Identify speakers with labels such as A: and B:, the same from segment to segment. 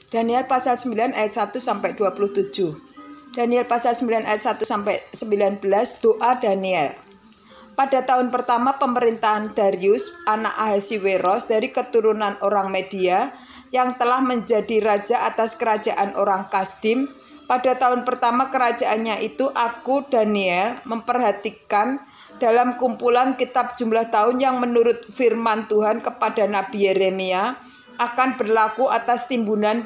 A: Daniel pasal 9 ayat 1 sampai 27. Daniel pasal 9 ayat 1 sampai 19, doa Daniel. Pada tahun pertama pemerintahan Darius, anak Ahasiweros dari keturunan orang Media, yang telah menjadi raja atas kerajaan orang Kasdim, pada tahun pertama kerajaannya itu aku, Daniel, memperhatikan dalam kumpulan kitab jumlah tahun yang menurut firman Tuhan kepada Nabi Yeremia akan berlaku atas timbunan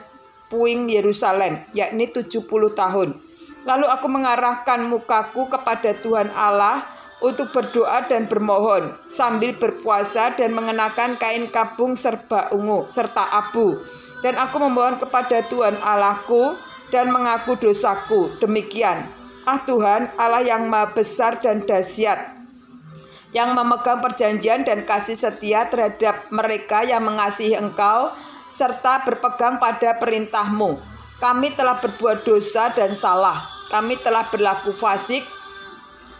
A: puing Yerusalem, yakni 70 tahun. Lalu aku mengarahkan mukaku kepada Tuhan Allah untuk berdoa dan bermohon sambil berpuasa dan mengenakan kain kabung serba ungu serta abu. Dan aku memohon kepada Tuhan Allahku dan mengaku dosaku. Demikian, Tuhan Allah yang maha besar dan dahsyat, yang memegang perjanjian dan kasih setia terhadap mereka yang mengasihi Engkau serta berpegang pada perintah-Mu. Kami telah berbuat dosa dan salah. Kami telah berlaku fasik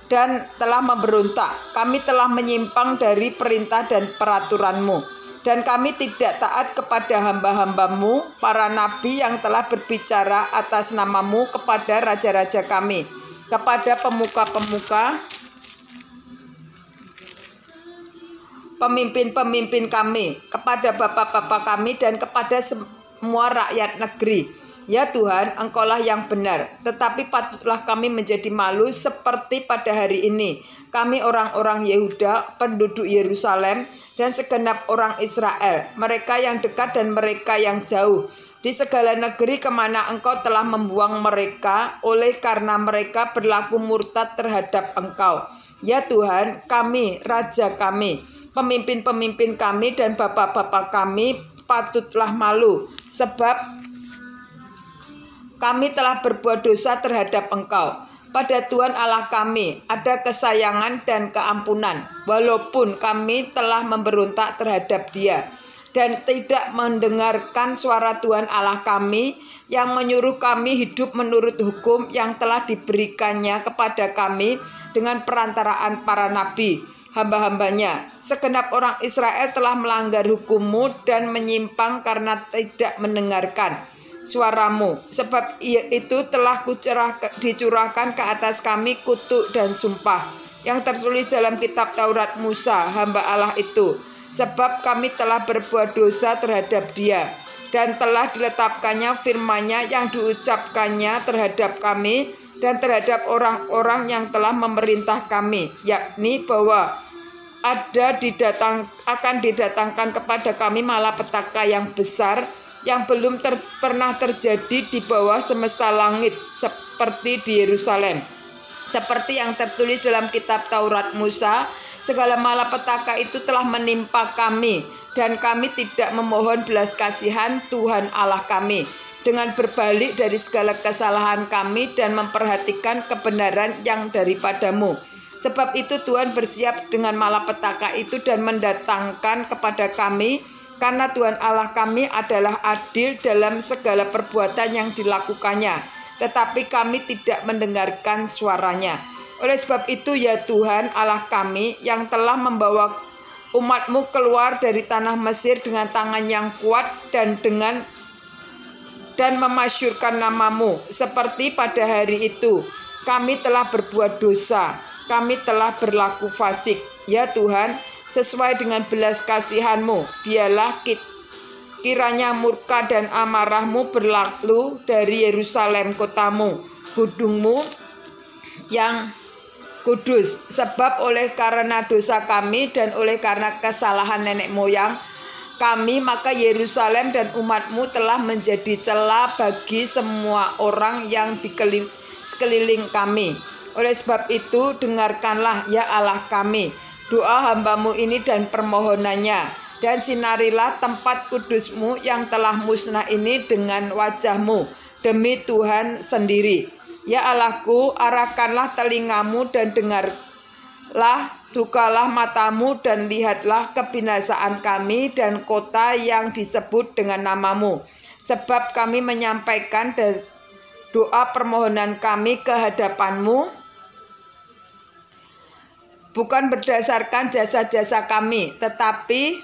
A: dan telah memberontak. Kami telah menyimpang dari perintah dan peraturan-Mu. Dan kami tidak taat kepada hamba-hamba-Mu, para nabi yang telah berbicara atas nama-Mu kepada raja-raja kami, kepada pemuka-pemuka, pemimpin-pemimpin kami, kepada bapak-bapak kami, dan kepada semua rakyat negeri. Ya Tuhan, Engkaulah yang benar, tetapi patutlah kami menjadi malu seperti pada hari ini. Kami orang-orang Yehuda, penduduk Yerusalem, dan segenap orang Israel, mereka yang dekat dan mereka yang jauh, di segala negeri kemana Engkau telah membuang mereka, oleh karena mereka berlaku murtad terhadap Engkau. Ya Tuhan, kami, raja kami, pemimpin-pemimpin kami dan bapak-bapak kami patutlah malu, sebab kami telah berbuat dosa terhadap Engkau. Pada Tuhan Allah kami ada kesayangan dan keampunan, walaupun kami telah memberontak terhadap Dia dan tidak mendengarkan suara Tuhan Allah kami yang menyuruh kami hidup menurut hukum yang telah diberikannya kepada kami dengan perantaraan para nabi, hamba-hambanya. Segenap orang Israel telah melanggar hukum-Mu dan menyimpang karena tidak mendengarkan suara-Mu. Sebab itu telah dicurahkan ke atas kami kutuk dan sumpah yang tertulis dalam kitab Taurat Musa, hamba Allah itu. Sebab kami telah berbuat dosa terhadap Dia, dan telah diletakkannya firman-Nya yang diucapkannya terhadap kami dan terhadap orang-orang yang telah memerintah kami, yakni bahwa akan didatangkan kepada kami malapetaka yang besar yang belum pernah terjadi di bawah semesta langit seperti di Yerusalem. Seperti yang tertulis dalam kitab Taurat Musa, segala malapetaka itu telah menimpa kami, dan kami tidak memohon belas kasihan Tuhan Allah kami dengan berbalik dari segala kesalahan kami dan memperhatikan kebenaran yang daripada-Mu. Sebab itu Tuhan bersiap dengan malapetaka itu dan mendatangkan kepada kami, karena Tuhan Allah kami adalah adil dalam segala perbuatan yang dilakukannya, tetapi kami tidak mendengarkan suaranya. Oleh sebab itu ya Tuhan Allah kami yang telah membawa umat-Mu keluar dari tanah Mesir dengan tangan yang kuat dan memasyurkan nama-Mu, seperti pada hari itu kami telah berbuat dosa, kami telah berlaku fasik. Ya Tuhan, sesuai dengan belas kasihan-Mu, biarlah kiranya murka dan amarah-Mu berlalu dari Yerusalem kota-Mu, gedung-Mu yang kudus. Sebab oleh karena dosa kami dan oleh karena kesalahan nenek moyang kami, maka Yerusalem dan umat-Mu telah menjadi cela bagi semua orang yang di sekeliling kami. Oleh sebab itu dengarkanlah ya Allah kami doa hamba-Mu ini dan permohonannya, dan sinarilah tempat kudus-Mu yang telah musnah ini dengan wajah-Mu demi Tuhan sendiri. Ya Allahku, arahkanlah telinga-Mu dan dengarlah, bukalah mata-Mu dan lihatlah kebinasaan kami dan kota yang disebut dengan nama-Mu. Sebab kami menyampaikan doa permohonan kami ke hadapan-Mu bukan berdasarkan jasa-jasa kami, tetapi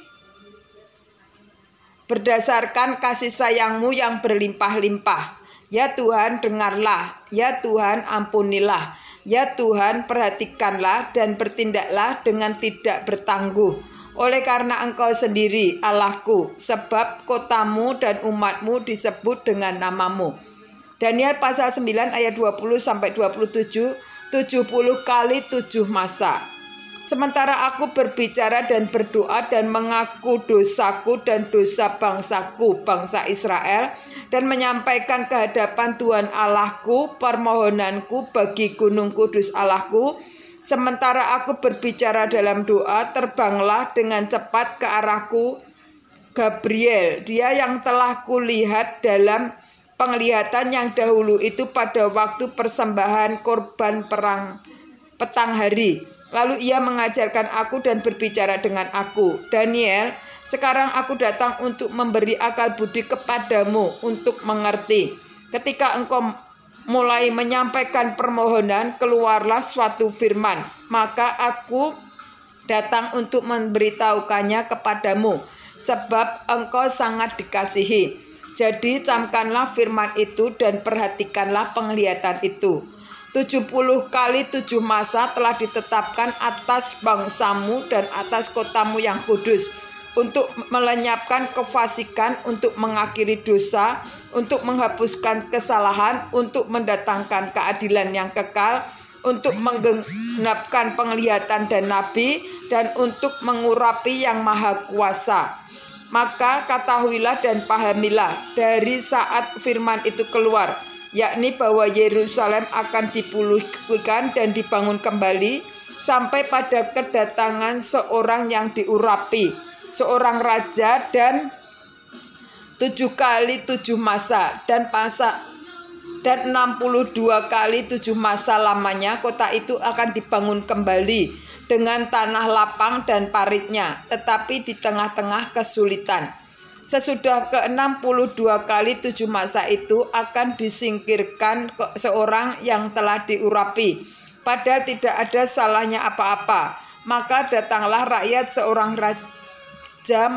A: berdasarkan kasih sayang-Mu yang berlimpah-limpah. Ya Tuhan, dengarlah. Ya Tuhan, ampunilah. Ya Tuhan, perhatikanlah dan bertindaklah dengan tidak bertangguh. Oleh karena Engkau sendiri Allahku, sebab kotamu dan umatmu disebut dengan namamu. Daniel pasal 9 ayat 20-27, 70 kali 7 masa. Sementara aku berbicara dan berdoa dan mengaku dosaku dan dosa bangsaku, bangsa Israel, dan menyampaikan kehadapan Tuhan Allahku permohonanku bagi gunung kudus Allahku. Sementara aku berbicara dalam doa, terbanglah dengan cepat ke arahku Gabriel, dia yang telah kulihat dalam penglihatan yang dahulu itu pada waktu persembahan korban perang petang hari. Lalu ia mengajarkan aku dan berbicara dengan aku. Daniel, sekarang aku datang untuk memberi akal budi kepadamu untuk mengerti. Ketika engkau mulai menyampaikan permohonan, keluarlah suatu firman. Maka aku datang untuk memberitahukannya kepadamu, sebab engkau sangat dikasihi. Jadi camkanlah firman itu dan perhatikanlah penglihatan itu. 70 kali 7 masa telah ditetapkan atas bangsamu dan atas kotamu yang kudus, untuk melenyapkan kefasikan, untuk mengakhiri dosa, untuk menghapuskan kesalahan, untuk mendatangkan keadilan yang kekal, untuk menggenapkan penglihatan dan nabi, dan untuk mengurapi yang maha kuasa. Maka ketahuilah dan pahamilah dari saat firman itu keluar, yakni bahwa Yerusalem akan dipulihkan dan dibangun kembali sampai pada kedatangan seorang yang diurapi, seorang raja, dan 7 kali 7 masa dan 62 kali 7 masa lamanya kota itu akan dibangun kembali dengan tanah lapang dan paritnya, tetapi di tengah-tengah kesulitan. Sesudah ke-62 kali 7 masa itu akan disingkirkan seorang yang telah diurapi, padahal tidak ada salahnya apa-apa. Maka datanglah rakyat seorang raja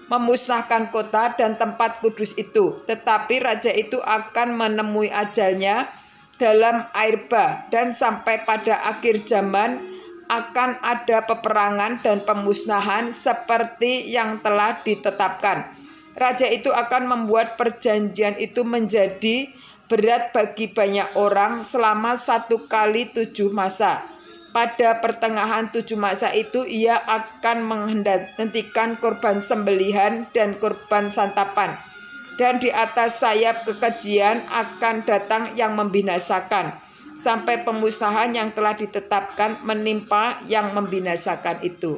A: memusnahkan kota dan tempat kudus itu. Tetapi raja itu akan menemui ajalnya dalam air bah, dan sampai pada akhir zaman akan ada peperangan dan pemusnahan seperti yang telah ditetapkan. Raja itu akan membuat perjanjian itu menjadi berat bagi banyak orang selama 1 kali 7 masa. Pada pertengahan 7 masa itu ia akan menghentikan korban sembelihan dan korban santapan. Dan di atas sayap kekejian akan datang yang membinasakan, sampai pemusnahan yang telah ditetapkan menimpa yang membinasakan itu.